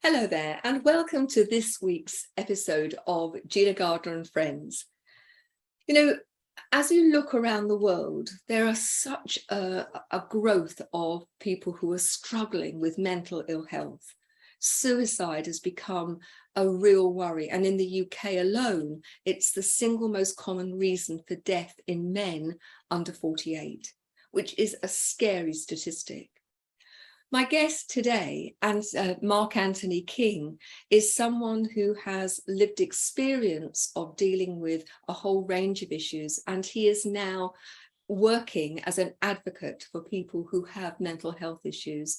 Hello there, and welcome to this week's episode of Gina Gardiner Friends. You know, as you look around the world, there are such a growth of people who are struggling with mental ill health. Suicide has become a real worry, and in the UK alone, it's the single most common reason for death in men under 48, which is a scary statistic. My guest today, and Mark Anthony King, is someone who has lived experience of dealing with a whole range of issues, and he is now working as an advocate for people who have mental health issues.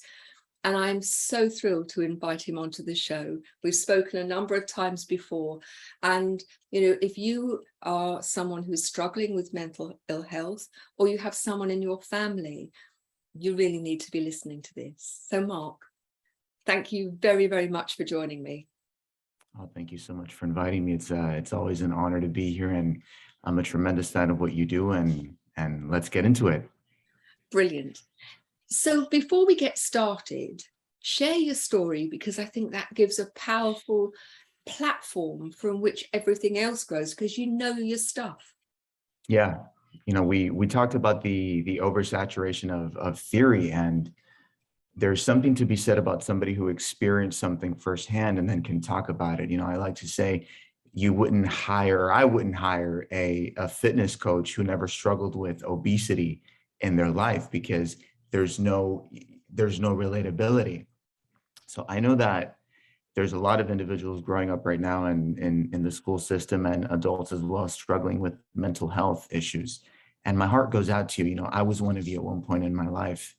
And I'm so thrilled to invite him onto the show. We've spoken a number of times before. And, if you are someone who's struggling with mental ill health, or you have someone in your family, you really need to be listening to this. So Mark, thank you very, very much for joining me. Oh, thank you so much for inviting me. It's always an honor to be here, and I'm a tremendous fan of what you do, and let's get into it. Brilliant. So before we get started, share your story, because I think that gives a powerful platform from which everything else grows, because you know your stuff. Yeah, we talked about the oversaturation of theory, and there's something to be said about somebody who experienced something firsthand and then can talk about it. I like to say I wouldn't hire a fitness coach who never struggled with obesity in their life, because there's no relatability. So I know that there's a lot of individuals growing up right now in the school system, and adults as well, struggling with mental health issues. And my heart goes out to you. I was one of you at one point in my life.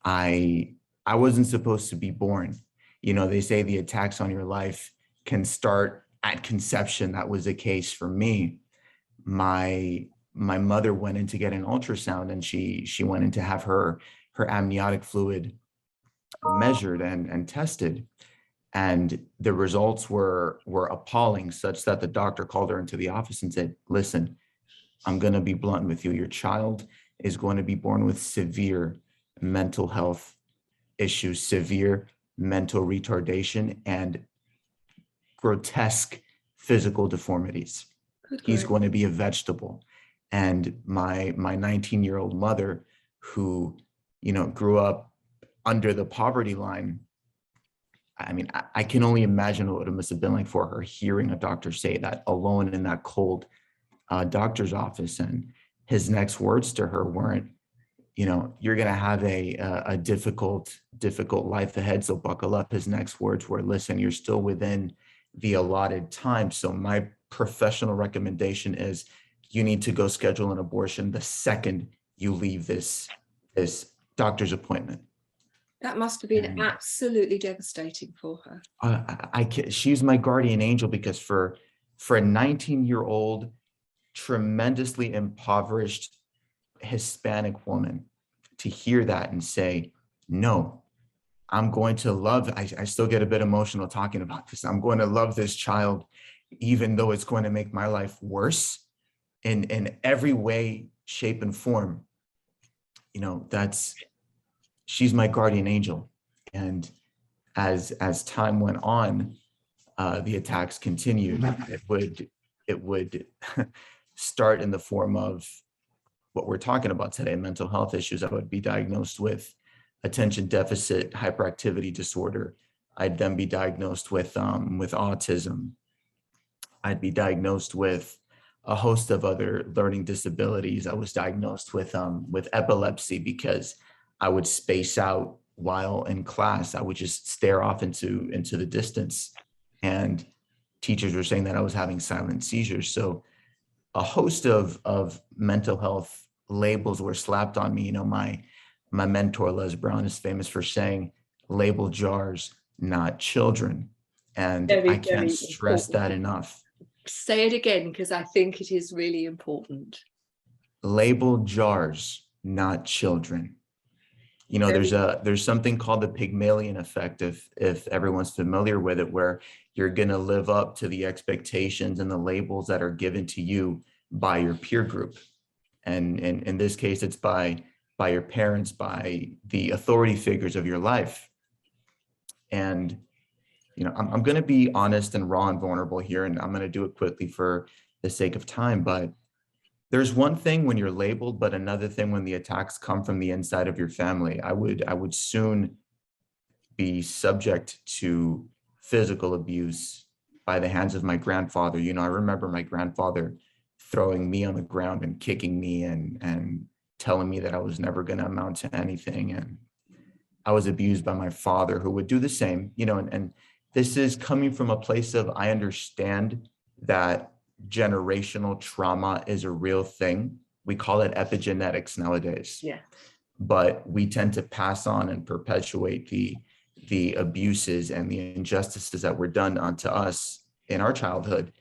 I wasn't supposed to be born. They say the attacks on your life can start at conception. That was the case for me. My mother went in to get an ultrasound, and she went in to have her amniotic fluid measured and tested. And the results were appalling, such that the doctor called her into the office and said, "Listen, I'm going to be blunt with you. Your child is going to be born with severe mental health issues, severe mental retardation, and grotesque physical deformities. He's going to be a vegetable." And my 19-year-old mother, who grew up under the poverty line, I mean, I can only imagine what it must have been like for her, hearing a doctor say that, alone in that cold doctor's office. And his next words to her weren't, "You're going to have a difficult life ahead, so buckle up." His next words were, "Listen, you're still within the allotted time. So my professional recommendation is you need to go schedule an abortion the second you leave this doctor's appointment." That must have been absolutely devastating for her. She's my guardian angel, because for a 19-year-old, tremendously impoverished Hispanic woman, to hear that and say, "No, I'm going to love," I still get a bit emotional talking about this, "I'm going to love this child, even though it's going to make my life worse in every way, shape, and form." She's my guardian angel. And as time went on, the attacks continued. It would start in the form of what we're talking about today, mental health issues. I would be diagnosed with attention deficit hyperactivity disorder. I'd then be diagnosed with autism. I'd be diagnosed with a host of other learning disabilities. I was diagnosed with epilepsy, because I would space out while in class. I would just stare off into the distance, and teachers were saying that I was having silent seizures. So a host of mental health labels were slapped on me. My mentor, Les Brown, is famous for saying, "Label jars, not children." And I can't stress that enough. Say it again, because I think it is really important. Label jars, not children. There's something called the Pygmalion effect, if everyone's familiar with it, where you're going to live up to the expectations and the labels that are given to you by your peer group. And in this case, it's by your parents, by the authority figures of your life. And I'm going to be honest and raw and vulnerable here, and I'm going to do it quickly for the sake of time. But there's one thing when you're labeled, but another thing when the attacks come from the inside of your family. I would soon be subject to physical abuse by the hands of my grandfather. I remember my grandfather throwing me on the ground and kicking me and telling me that I was never going to amount to anything. And I was abused by my father, who would do the same, and this is coming from a place of, I understand that generational trauma is a real thing. We call it epigenetics nowadays. Yeah. But we tend to pass on and perpetuate the abuses and the injustices that were done onto us in our childhood.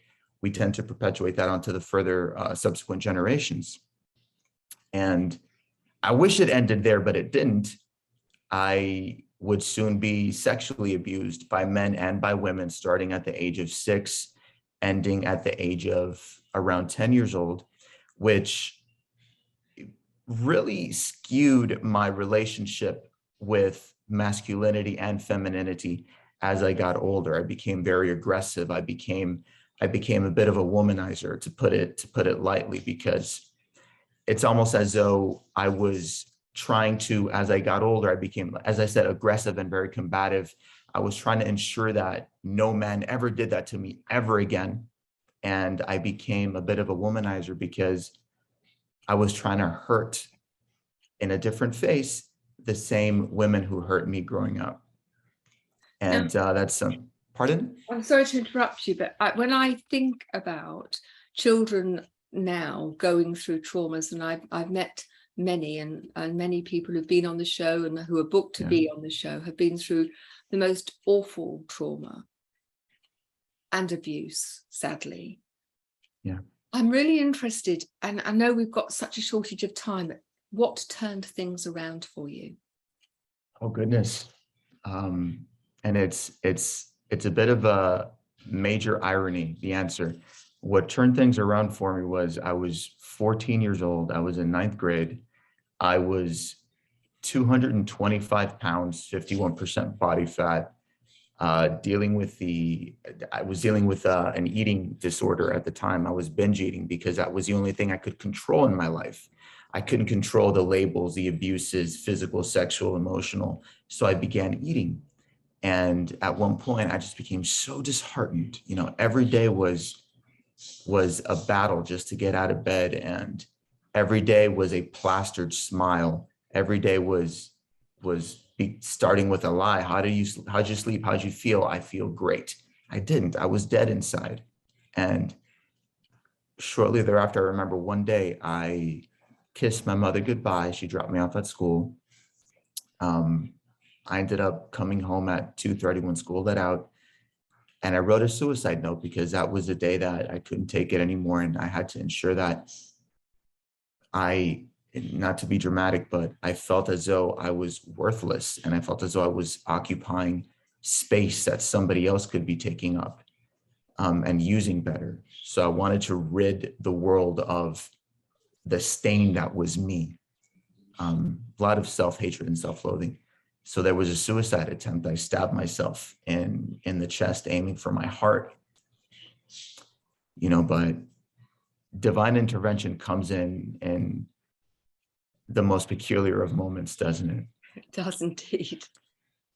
We tend to perpetuate that onto the further subsequent generations. And I wish it ended there, but it didn't. I would soon be sexually abused by men and by women, starting at the age of 6, ending at the age of around 10 years old, which really skewed my relationship with masculinity and femininity. As I got older, I became very aggressive. I became a bit of a womanizer, to put it lightly, because it's almost as though I was trying to, as I got older, I became, as I said, aggressive and very combative. I was trying to ensure that no man ever did that to me ever again. And I became a bit of a womanizer because I was trying to hurt, in a different face, the same women who hurt me growing up. And that's some, pardon? I'm sorry to interrupt you, but when I think about children now going through traumas, and I've met many, and many people who've been on the show and who are booked to be on the show have been through the most awful trauma and abuse, sadly. Yeah. I'm really interested, and I know we've got such a shortage of time, what turned things around for you? Oh, goodness. And it's a bit of a major irony, the answer. What turned things around for me was, I was 14 years old. I was in 9th grade. I was 225 pounds, 51% body fat, I was dealing with an eating disorder at the time. I was binge eating because that was the only thing I could control in my life. I couldn't control the labels, the abuses, physical, sexual, emotional. So I began eating. And at one point I just became so disheartened. Every day was a battle just to get out of bed. And every day was a plastered smile. Every day was starting with a lie. How'd you sleep? How'd you feel? I feel great. I didn't. I was dead inside. And shortly thereafter, I remember one day I kissed my mother goodbye. She dropped me off at school. I ended up coming home at 2:30 when school let out. And I wrote a suicide note because that was the day that I couldn't take it anymore. And I had to ensure that not to be dramatic, but I felt as though I was worthless, and I felt as though I was occupying space that somebody else could be taking up and using better. So I wanted to rid the world of the stain that was me. A lot of self-hatred and self-loathing. So there was a suicide attempt. I stabbed myself in the chest, aiming for my heart. But divine intervention comes in the most peculiar of moments, doesn't it? It does indeed.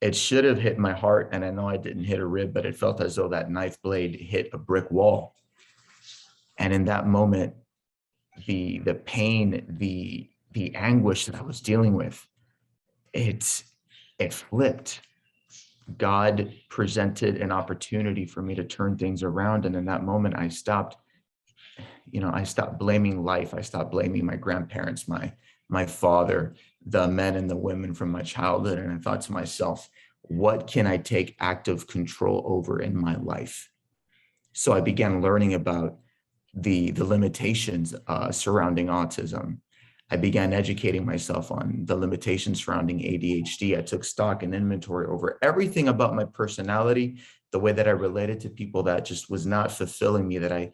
It should have hit my heart, and I know I didn't hit a rib, but it felt as though that knife blade hit a brick wall. And in that moment, the pain, the anguish that I was dealing with, it flipped. God presented an opportunity for me to turn things around, and in that moment, I stopped blaming life. I stopped blaming my grandparents, my father, the men and the women from my childhood. And I thought to myself, what can I take active control over in my life? So I began learning about the limitations surrounding autism. I began educating myself on the limitations surrounding ADHD. I took stock and inventory over everything about my personality, the way that I related to people that just was not fulfilling me, that I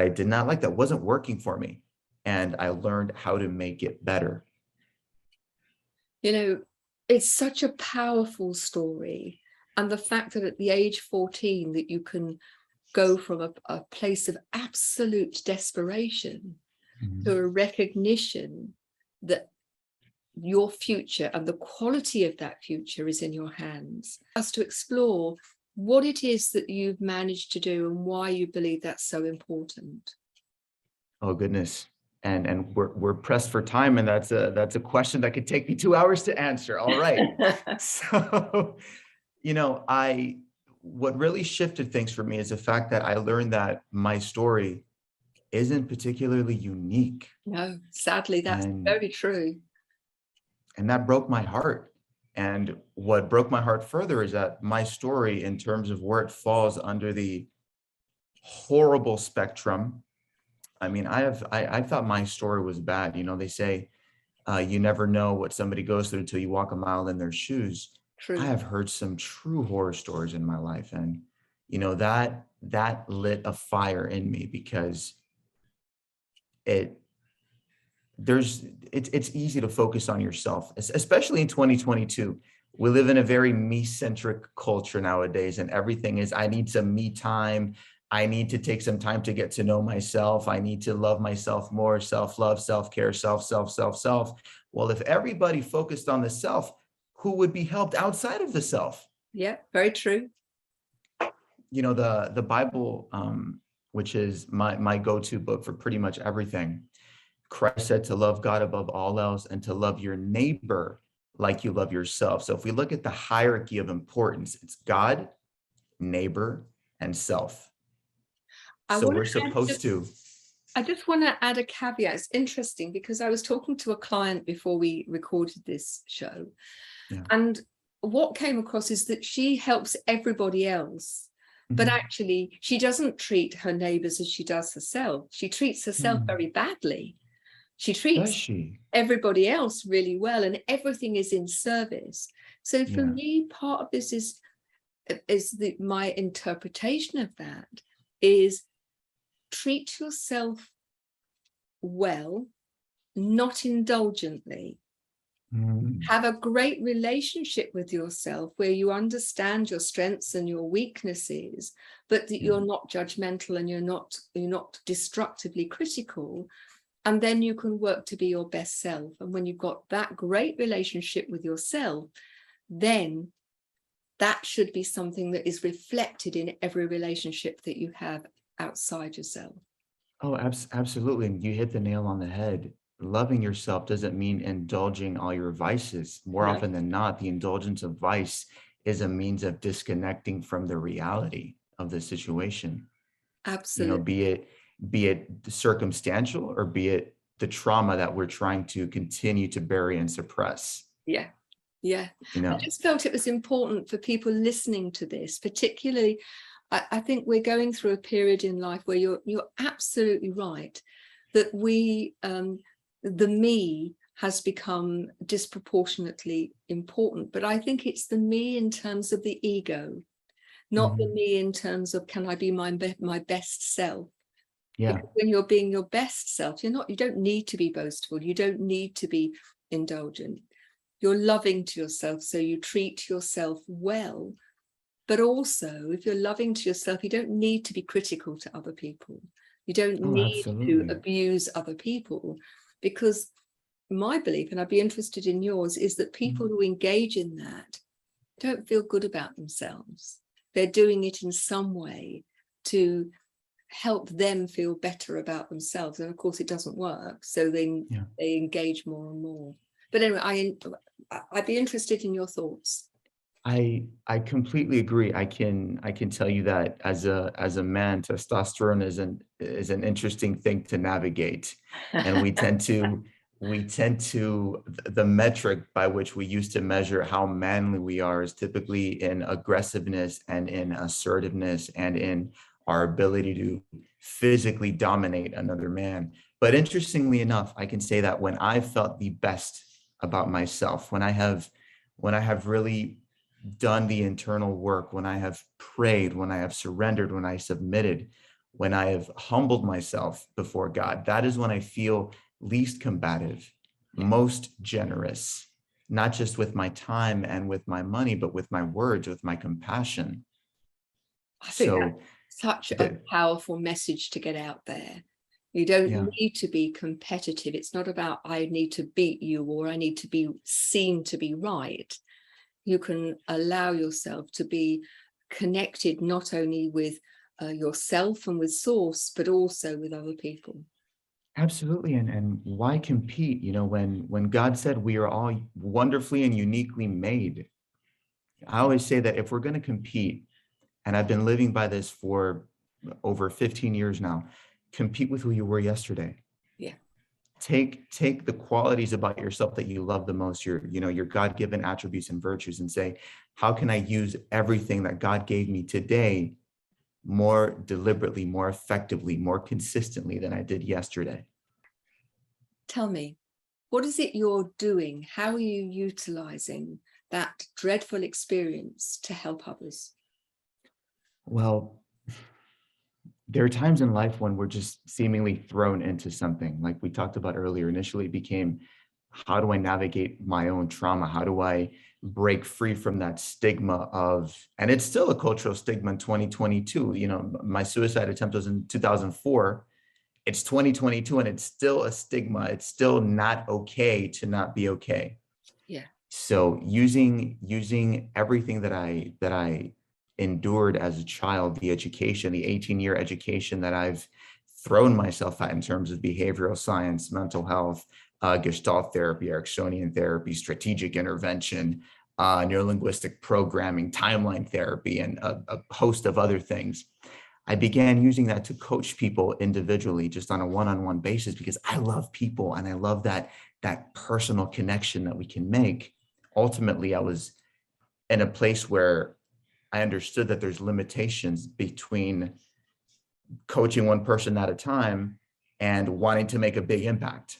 did not like, that wasn't working for me. And I learned how to make it better. It's such a powerful story. And the fact that at the age 14 that you can go from a place of absolute desperation to a recognition that your future and the quality of that future is in your hands. Us to explore what it is that you've managed to do and why you believe that's so important. Oh goodness. And we're pressed for time, and that's a question that could take me 2 hours to answer. All right. So, what really shifted things for me is the fact that I learned that my story isn't particularly unique. No, sadly, that's And very true. that broke my heart. And what broke my heart further is that my story, in terms of where it falls under the horrible spectrum, I mean, I thought my story was bad. They say you never know what somebody goes through until you walk a mile in their shoes. I True. have heard some true horror stories in my life, and that lit a fire in me, because it's easy to focus on yourself, especially in 2022. We live in a very me-centric culture nowadays, and everything is, I need some me time. I need to take some time to get to know myself. I need to love myself more, self-love, self-care, self. Well, if everybody focused on the self, who would be helped outside of the self? Yeah, very true. The Bible, which is my go-to book for pretty much everything. Christ said to love God above all else and to love your neighbor like you love yourself. So if we look at the hierarchy of importance, it's God, neighbor, and self. So we're supposed to. I just want to add a caveat. It's interesting because I was talking to a client before we recorded this show. Yeah. And what came across is that she helps everybody else, but actually she doesn't treat her neighbors as she does herself. She treats herself very badly. She treats everybody else really well, and everything is in service. So for me, part of this is my interpretation of that is treat yourself well, not indulgently. Have a great relationship with yourself where you understand your strengths and your weaknesses, but that you're not judgmental and you're not destructively critical. And then you can work to be your best self. And when you've got that great relationship with yourself, then that should be something that is reflected in every relationship that you have outside yourself. Oh, absolutely. And you hit the nail on the head. Loving yourself doesn't mean indulging all your vices. More often than not, the indulgence of vice is a means of disconnecting from the reality of the situation. Absolutely. Be it circumstantial, or be it the trauma that we're trying to continue to bury and suppress. Yeah. I just felt it was important for people listening to this, particularly. I think we're going through a period in life where you're absolutely right that the me has become disproportionately important, but I think it's the me in terms of the ego, not the me in terms of can I be my best self. Yeah. Because when you're being your best self, you don't need to be boastful, you don't need to be indulgent. You're loving to yourself, so you treat yourself well. But also, if you're loving to yourself, you don't need to be critical to other people. You don't need to abuse other people, because my belief, and I'd be interested in yours, is that people who engage in that don't feel good about themselves. They're doing it in some way to help them feel better about themselves. And of course, it doesn't work. So they engage more and more. But anyway, I'd be interested in your thoughts. I completely agree. I can tell you that as a man, testosterone is an interesting thing to navigate, and we tend to the metric by which we used to measure how manly we are is typically in aggressiveness and in assertiveness and in our ability to physically dominate another man. But interestingly enough, I can say that when I felt the best about myself, when I have really done the internal work, when I have prayed, when I have surrendered, when I submitted, when I have humbled myself before God, that is when I feel least combative, most generous, not just with my time and with my money, but with my words, with my compassion. I think that's So such a that, powerful message to get out there. You don't yeah, need to be competitive. It's not about I need to beat you or I need to be seen to be right. You can allow yourself to be connected not only with yourself and with source, but also with other people. absolutely. And why compete? You know, when God said we are all wonderfully and uniquely made, I always say that if we're going to compete, and I've been living by this for over 15 years now, compete with who you were yesterday. Yeah. Take the qualities about yourself that you love the most, your God-given attributes and virtues, and say, how can I use everything that God gave me today more deliberately, more effectively, more consistently than I did yesterday? Tell me, what is it you're doing? How are you utilizing that dreadful experience to help others? Well, there are times in life when we're just seemingly thrown into something. Like we talked about earlier, initially it became, how do I navigate my own trauma? How do I break free from that stigma of, and it's still a cultural stigma in 2022. You know, my suicide attempt was in 2004. It's 2022 and it's still a stigma. It's still not okay to not be okay. Yeah. So using everything that I endured as a child, the education, the 18-year education that I've thrown myself at in terms of behavioral science, mental health, Gestalt therapy, Ericksonian therapy, strategic intervention, neurolinguistic programming, timeline therapy, and a host of other things. I began using that to coach people individually, just on a one-on-one basis, because I love people and I love that personal connection that we can make. Ultimately, I was in a place where I understood that there's limitations between coaching one person at a time and wanting to make a big impact.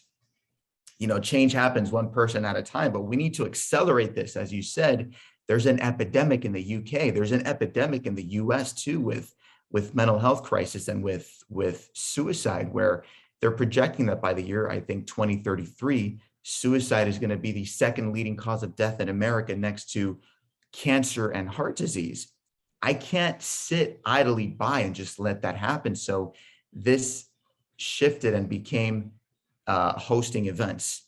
You know, change happens one person at a time, but we need to accelerate this. As you said, there's an epidemic in the UK. There's an epidemic in the US too, with mental health crisis and with suicide, where they're projecting that by the year, I think 2033, suicide is going to be the second leading cause of death in America, next to cancer and heart disease. I can't sit idly by and just let that happen. So this shifted and became hosting events.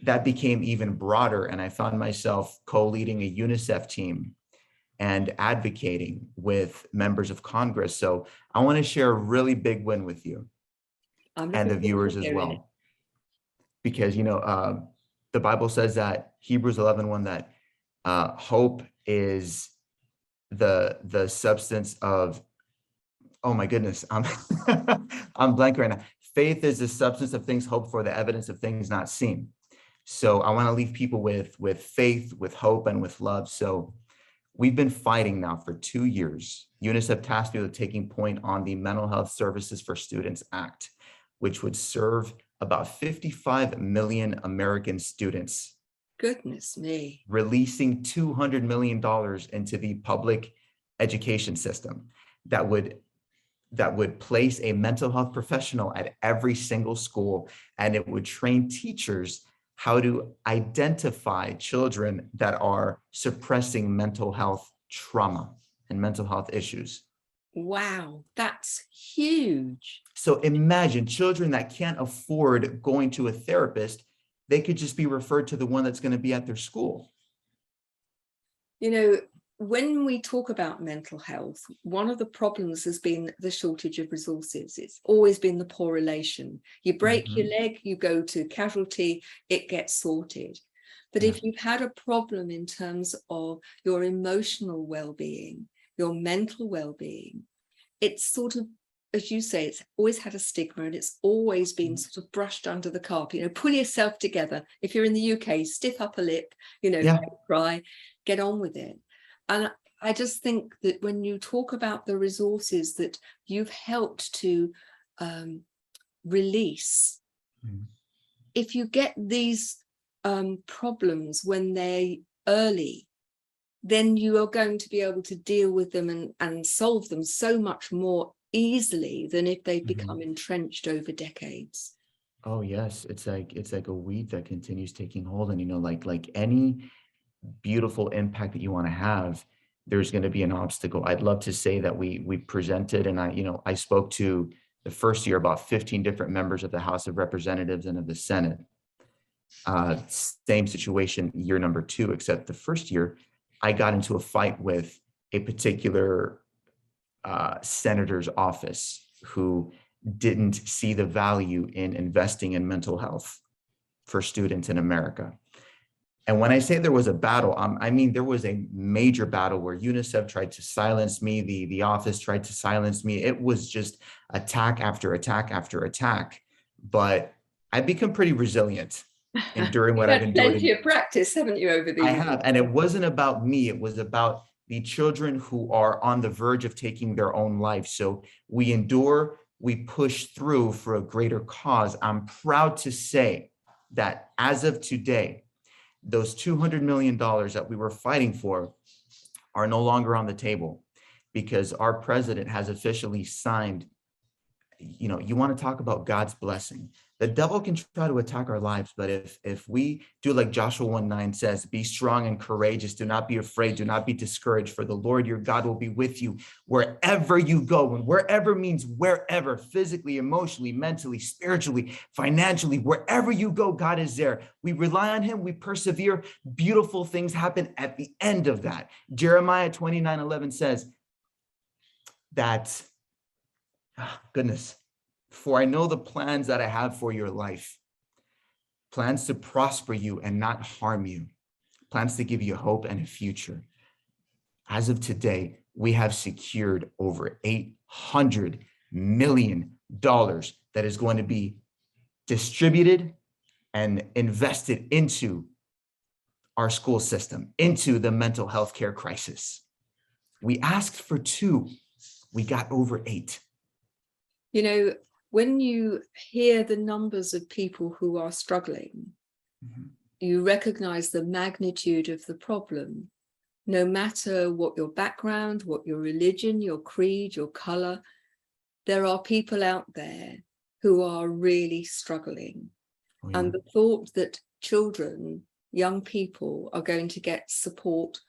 That became even broader. And I found myself co-leading a UNICEF team and advocating with members of Congress. So I want to share a really big win with you I'm and the looking forward viewers to as hearing it. well. Because, the Bible says that Hebrews 11:1, that hope is the substance of, oh my goodness, I'm blank right now. Faith is the substance of things hoped for, the evidence of things not seen. So I want to leave people with faith, with hope, and with love. So we've been fighting now for 2 years. UNICEF tasked me with taking point on the Mental Health Services for Students Act, which would serve about 55 million American students, Goodness me. releasing $200 million into the public education system that would place a mental health professional at every single school, and it would train teachers how to identify children that are suppressing mental health trauma and mental health issues. Wow, that's huge. So imagine children that can't afford going to a therapist, they could just be referred to the one that's going to be at their school. You know, when we talk about mental health, one of the problems has been the shortage of resources. It's always been the poor relation. You break your leg, you go to casualty, it gets sorted. But Yeah. if you've had a problem in terms of your emotional well-being, your mental well-being, it's sort of, as you say, it's always had a stigma and it's always been sort of brushed under the carpet. You know, pull yourself together. If you're in the UK, stiff upper lip, Yeah. don't cry, get on with it. And I just think that when you talk about the resources that you've helped to release, if you get these problems when they're early, then you are going to be able to deal with them and solve them so much more easily than if they've become entrenched over decades. Oh yes, it's like a weed that continues taking hold, and like any beautiful impact that you want to have, there's going to be an obstacle. I'd love to say that we presented, and I spoke to the first year about 15 different members of the House of Representatives and of the Senate. Same situation year number two, except the first year I got into a fight with a particular senator's office who didn't see the value in investing in mental health for students in America. And when I say there was a battle, I mean, there was a major battle where UNICEF tried to silence me, the office tried to silence me. It was just attack after attack after attack. But I've become pretty resilient enduring You've what I've had endured. plenty of practice, haven't you, over the I years? have, and it wasn't about me. It was about the children who are on the verge of taking their own life. So we endure, we push through for a greater cause. I'm proud to say that as of today, those $200 million that we were fighting for are no longer on the table because our president has officially signed. You want to talk about God's blessing. The devil can try to attack our lives, but if we do like Joshua 1:9 says, be strong and courageous, do not be afraid, do not be discouraged, for the Lord your God will be with you wherever you go. And wherever means wherever, physically, emotionally, mentally, spiritually, financially, wherever you go, God is there. We rely on him, we persevere. Beautiful things happen at the end of that. Jeremiah 29:11 says that, goodness, for I know the plans that I have for your life, plans to prosper you and not harm you, plans to give you hope and a future. As of today, we have secured over $800 million that is going to be distributed and invested into our school system, into the mental health care crisis. We asked for 2, we got over 8. When you hear the numbers of people who are struggling, you recognize the magnitude of the problem. No matter what your background, what your religion, your creed, your color, there are people out there who are really struggling. Oh, yeah. And the thought that children, young people, are going to get support,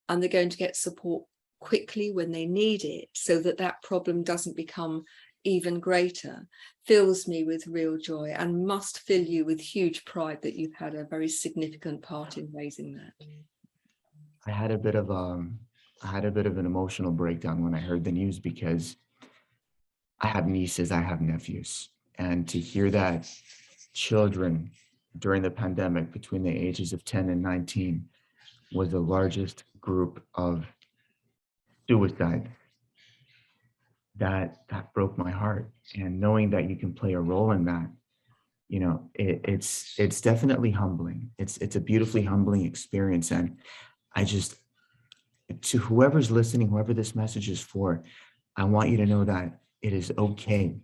and they're going to get support quickly when they need it, so that that problem doesn't become even greater, fills me with real joy, and must fill you with huge pride that you've had a very significant part in raising that. I had a bit of an emotional breakdown when I heard the news, because I have nieces, I have nephews, and to hear that children during the pandemic between the ages of 10 and 19 was the largest group of suicide, that broke my heart. And knowing that you can play a role in that, it's definitely humbling. It's a beautifully humbling experience. And I just, to whoever's listening, whoever this message is for, I want you to know that it is okay.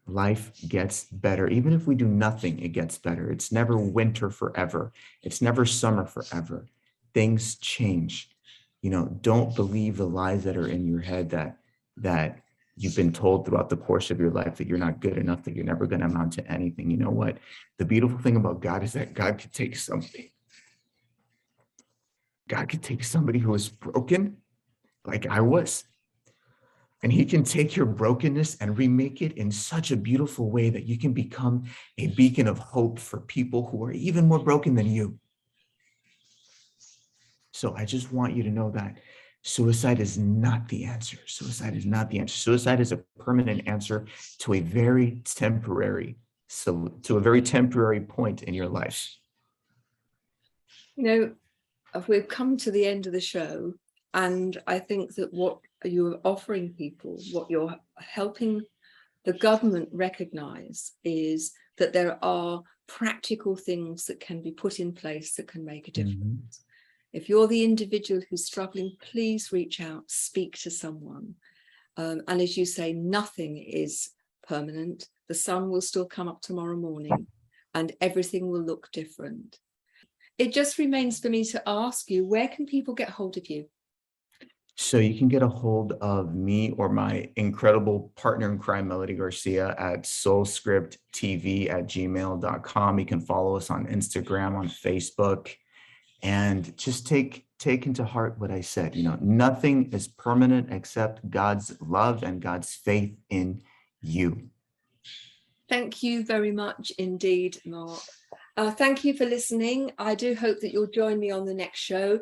Life gets better. Even if we do nothing, it gets better. It's never winter forever. It's never summer forever. Things change. Don't believe the lies that are in your head that you've been told throughout the course of your life, that you're not good enough, that you're never going to amount to anything. You know what? The beautiful thing about God is that God could take somebody. God could take somebody who is broken, like I was, and he can take your brokenness and remake it in such a beautiful way that you can become a beacon of hope for people who are even more broken than you. So I just want you to know that suicide is not the answer. Suicide is not the answer. Suicide is a permanent answer to a very temporary point in your life. We've come to the end of the show, and I think that what you're offering people, what you're helping the government recognize, is that there are practical things that can be put in place that can make a difference. If you're the individual who's struggling, please reach out, speak to someone. And as you say, nothing is permanent. The sun will still come up tomorrow morning, and everything will look different. It just remains for me to ask you, where can people get hold of you? So you can get a hold of me or my incredible partner in crime, Melody Garcia, at soulscripttv@gmail.com. You can follow us on Instagram, on Facebook, and just take into heart what I said. Nothing is permanent except God's love and God's faith in you. Thank you very much indeed, Mark. Thank you for listening. I do hope that you'll join me on the next show.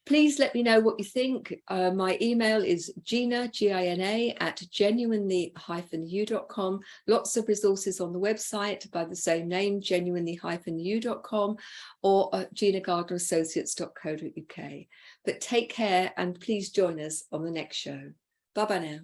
Please let me know what you think. My email is Gina, Gina, at genuinely-u.com. Lots of resources on the website by the same name, genuinely-u.com, or ginagardnerassociates.co.uk. But take care and please join us on the next show. Bye-bye now.